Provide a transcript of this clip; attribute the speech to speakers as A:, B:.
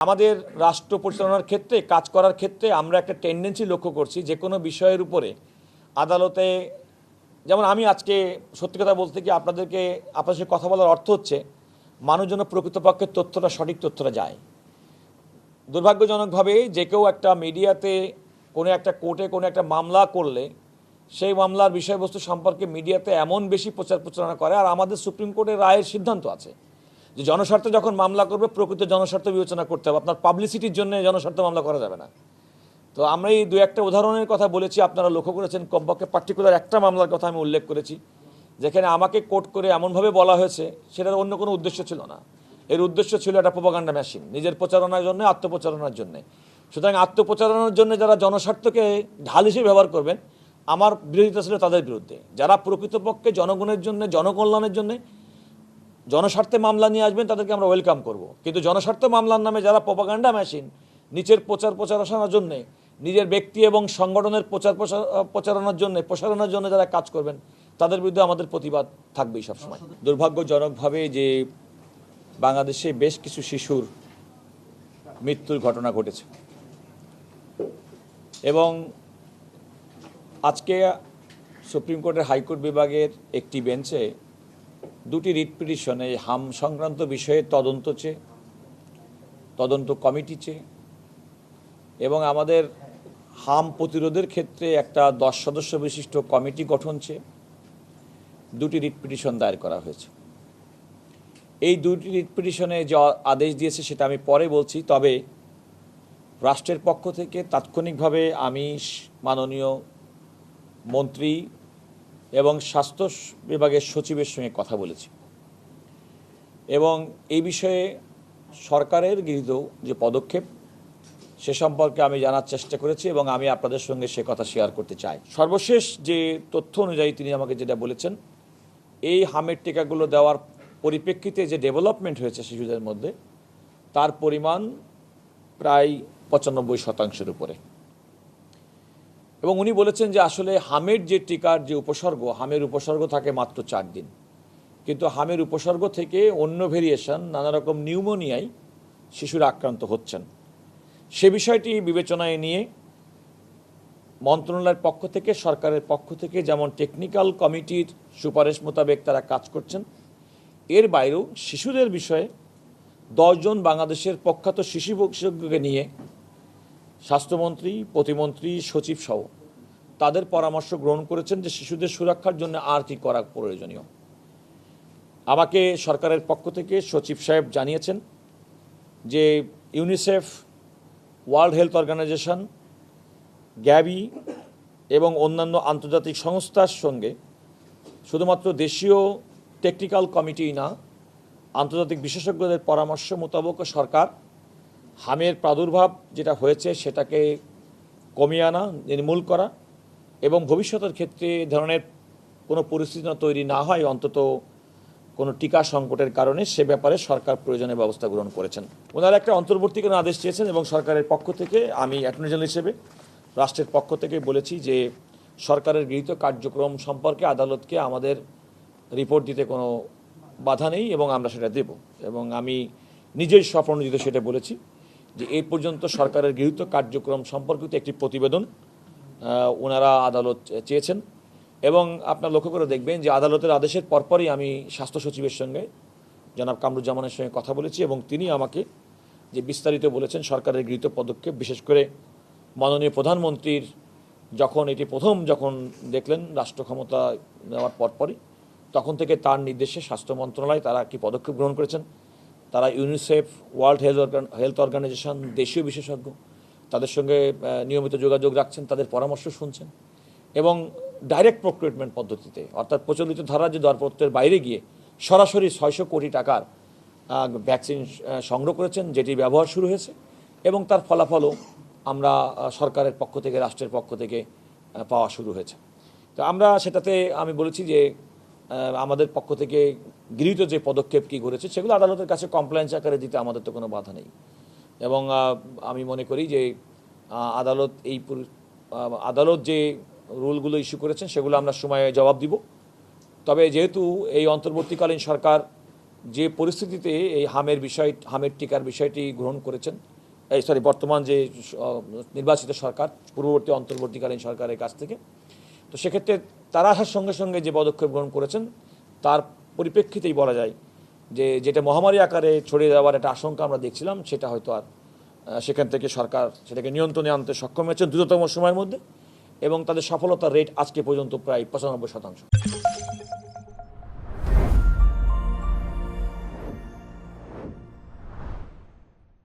A: আমাদের রাষ্ট্র পরিচালনার ক্ষেত্রে কাজ করার ক্ষেত্রে আমরা একটা টেন্ডেন্সি লক্ষ্য করছি যে কোনো বিষয়ের উপরে আদালতে, যেমন আমি আজকে সত্যি কথা বলতে কি আপনাদের সাথে কথা বলার অর্থ হচ্ছে মানুষ যেন প্রকৃতপক্ষে সঠিক তথ্যটা যায়। দুর্ভাগ্যজনকভাবে যে কেউ একটা মিডিয়াতে কোনো একটা কোর্টে কোনো একটা মামলা করলে সেই মামলার বিষয়বস্তু সম্পর্কে মিডিয়াতে এমন বেশি প্রচার প্রচারণা করে। আর আমাদের সুপ্রিম কোর্টের রায়ের সিদ্ধান্ত আছে যে জনস্বার্থে যখন মামলা করবে প্রকৃত জনস্বার্থ বিবেচনা করতে হবে, আপনার পাবলিসিটির জন্য জনস্বার্থ মামলা করা যাবে না। তো আমরা এই দু একটা উদাহরণের কথা বলেছি, আপনারা লক্ষ্য করেছেন। কমপক্ষে পার্টিকুলার একটা মামলার কথা আমি উল্লেখ করেছি যেখানে আমাকে কোর্ট করে এমনভাবে বলা হয়েছে, সেটার অন্য কোনো উদ্দেশ্য ছিল না। এর উদ্দেশ্য ছিল একটা প্রোপাগান্ডা মেশিন, নিজের প্রচারণার জন্য, আত্মপ্রচারণার জন্য। সুতরাং আত্মপ্রচারণার জন্য যারা জনস্বার্থকে ঢাল হিসেবে ব্যবহার করবেন, আমার বিরোধিতা ছিল তাদের বিরুদ্ধে। যারা প্রকৃতপক্ষে জনগণের জন্য, জনকল্যাণের জন্য জনস্বার্থে মামলা নিয়ে আসবেন তাদেরকে আমরা ওয়েলকাম করব। কিন্তু জনস্বার্থ মামলার নামে যারা প্রোপাগান্ডা মেশিন, নিচের প্রচারণার জন্য, নিজের ব্যক্তি এবং সংগঠনের প্রচারণার জন্য যারা কাজ করবেন তাদের বিরুদ্ধে আমাদের প্রতিবাদ থাকবেই সবসময়। দুর্ভাগ্যজনকভাবে যে বাংলাদেশে বেশ কিছু শিশুর মৃত্যুর ঘটনা ঘটেছে এবং আজকে সুপ্রিম কোর্টের হাইকোর্ট বিভাগের একটি বেঞ্চে দুটি রিট পিটিশনে হাম সংক্রান্ত বিষয়ে তদন্ত কমিটি চেয়ে এবং আমাদের হাম প্রতিরোধের ক্ষেত্রে একটা 10 সদস্য বিশিষ্ট কমিটি গঠন চেয়ে দুটি রিট পিটিশন দায়ের করা হয়েছে। এই দুটি রিট পিটিশনে যে আদেশ দিয়েছে সেটা আমি পরে বলছি। তবে রাষ্ট্রের পক্ষ থেকে তাৎক্ষণিকভাবে আমি মাননীয় মন্ত্রী এবং স্বাস্থ্য বিভাগের সচিবের সঙ্গে কথা বলেছি এবং এই বিষয়ে সরকারের গৃহীত যে পদক্ষেপ সে সম্পর্কে আমি জানার চেষ্টা করেছি এবং আমি আপনাদের সঙ্গে সে কথা শেয়ার করতে চাই। সর্বশেষ যে তথ্য অনুযায়ী তিনি আমাকে যেটা বলেছেন, এই হামের টিকাগুলো দেওয়ার পরিপ্রেক্ষিতে যে ডেভেলপমেন্ট হয়েছে শিশুদের মধ্যে, তার পরিমাণ প্রায় 95% উপরে। এবং উনি বলেছেন যে আসলে হামের যে টিকার যে উপসর্গ, হামের উপসর্গ থাকে মাত্র 4 দিন, কিন্তু হামের উপসর্গ থেকে অন্য ভেরিয়েশন, নানা রকম নিউমোনিয়ায় শিশুরা আক্রান্ত হচ্ছেন। সে বিষয়টি বিবেচনায় নিয়ে মন্ত্রণালয়ের পক্ষ থেকে, সরকারের পক্ষ থেকে যেমন টেকনিক্যাল কমিটির সুপারিশ মোতাবেক তারা কাজ করছেন, এর বাইরেও শিশুদের বিষয়ে 10 জন বাংলাদেশের প্রখ্যাত শিশু বিশেষজ্ঞকে নিয়ে স্বাস্থ্যমন্ত্রী, প্রতিমন্ত্রী, সচিব সহ তাদের পরামর্শ গ্রহণ করেছেন যে শিশুদের সুরক্ষার জন্য আর কি করা প্রয়োজনীয়। আমাকে সরকারের পক্ষ থেকে সচিব সাহেব জানিয়েছেন যে UNICEF, world health organisation, Gavi এবং অন্যান্য আন্তর্জাতিক সংস্থার সঙ্গে শুধুমাত্র দেশীয় টেকনিক্যাল কমিটি না, আন্তর্জাতিক বিশেষজ্ঞদের পরামর্শ মোতাবেক সরকার হামের প্রাদুর্ভাব যেটা হয়েছে সেটাকে কমিয়ে আনা, নির্মূল করা এবং ভবিষ্যতের ক্ষেত্রে ধরনের কোনো পরিস্থিতি তৈরি না হয়, অন্তত কোনো টিকা সংকটের কারণে, সে ব্যাপারে সরকার প্রয়োজনীয় ব্যবস্থা গ্রহণ করেছেন। ওনারা একটা অন্তর্বর্তীকালীন আদেশ চেয়েছেন এবং সরকারের পক্ষ থেকে আমি অ্যাটর্নি জেনারেল হিসেবে রাষ্ট্রের পক্ষ থেকে বলেছি যে সরকারের গৃহীত কার্যক্রম সম্পর্কে আদালতকে আমাদের রিপোর্ট দিতে কোনো বাধা নেই এবং আমরা সেটা দেব। এবং আমি নিজেই স্বপ্রণোদিত সেটা বলেছি যে এই পর্যন্ত সরকারের গৃহীত কার্যক্রম সম্পর্কিত একটি প্রতিবেদন ওনারা আদালত চেয়েছেন। এবং আপনারা লক্ষ্য করে দেখবেন যে আদালতের আদেশের পরপরই আমি স্বাস্থ্য সচিবের সঙ্গে, জনাব কামরুজ্জামানের সঙ্গে কথা বলেছি এবং তিনি আমাকে যে বিস্তারিত বলেছেন সরকারের গৃহীত পদক্ষেপ, বিশেষ করে মাননীয় প্রধানমন্ত্রীর যখন দেখলেন রাষ্ট্র ক্ষমতা নেওয়ার পরপরই, তখন থেকে তার নির্দেশে স্বাস্থ্য মন্ত্রণালয় তারা কি পদক্ষেপ গ্রহণ করেছেন। তারা ইউনিসেফ, ওয়ার্ল্ড হেলথ অর্গানাইজেশন, দেশীয় বিশেষজ্ঞ তাদের সঙ্গে নিয়মিত যোগাযোগ রাখছেন, তাদের পরামর্শ শুনছেন এবং ডাইরেক্ট প্রক্রিউটমেন্ট পদ্ধতিতে, অর্থাৎ প্রচলিত ধারা যে দরপত্রের বাইরে গিয়ে সরাসরি 600 কোটি টাকার ভ্যাকসিন সংগ্রহ করেছেন, যেটি ব্যবহার শুরু হয়েছে এবং তার ফলাফলও আমরা সরকারের পক্ষ থেকে, রাষ্ট্রের পক্ষ থেকে পাওয়া শুরু হয়েছে। তো আমরা সেটাতে আমি বলেছি যে আমাদের পক্ষ থেকে গৃহীত যে পদক্ষেপ কী করেছে সেগুলো আদালতের কাছে কমপ্লেন্স আকারে দিতে আমাদের তো কোনো বাধা নেই। এবং আমি মনে করি যে আদালত যে রুলগুলো ইস্যু করেছেন সেগুলো আমরা সময়ে জবাব দিব। তবে যেহেতু এই অন্তর্বর্তীকালীন সরকার যে পরিস্থিতিতে এই হামের টিকার বিষয়টি গ্রহণ করেছেন, বর্তমান যে নির্বাচিত সরকার, পূর্ববর্তী অন্তর্বর্তীকালীন সরকারের কাছ থেকে। তো সেক্ষেত্রে তারা আসার সঙ্গে সঙ্গে যে পদক্ষেপ গ্রহণ করেছেন তার পরিপ্রেক্ষিতেই বলা যায় যে যেটা মহামারী আকারে ছড়িয়ে যাওয়ার একটা আশঙ্কা আমরা দেখছিলাম, সেটা হয়তো আর সেখান থেকে সরকার সেটাকে নিয়ন্ত্রণে আনতে সক্ষম হয়েছে দ্রুততম সময়ের মধ্যে, এবং তাদের সফলতার রেট আজকে পর্যন্ত প্রায় 95%।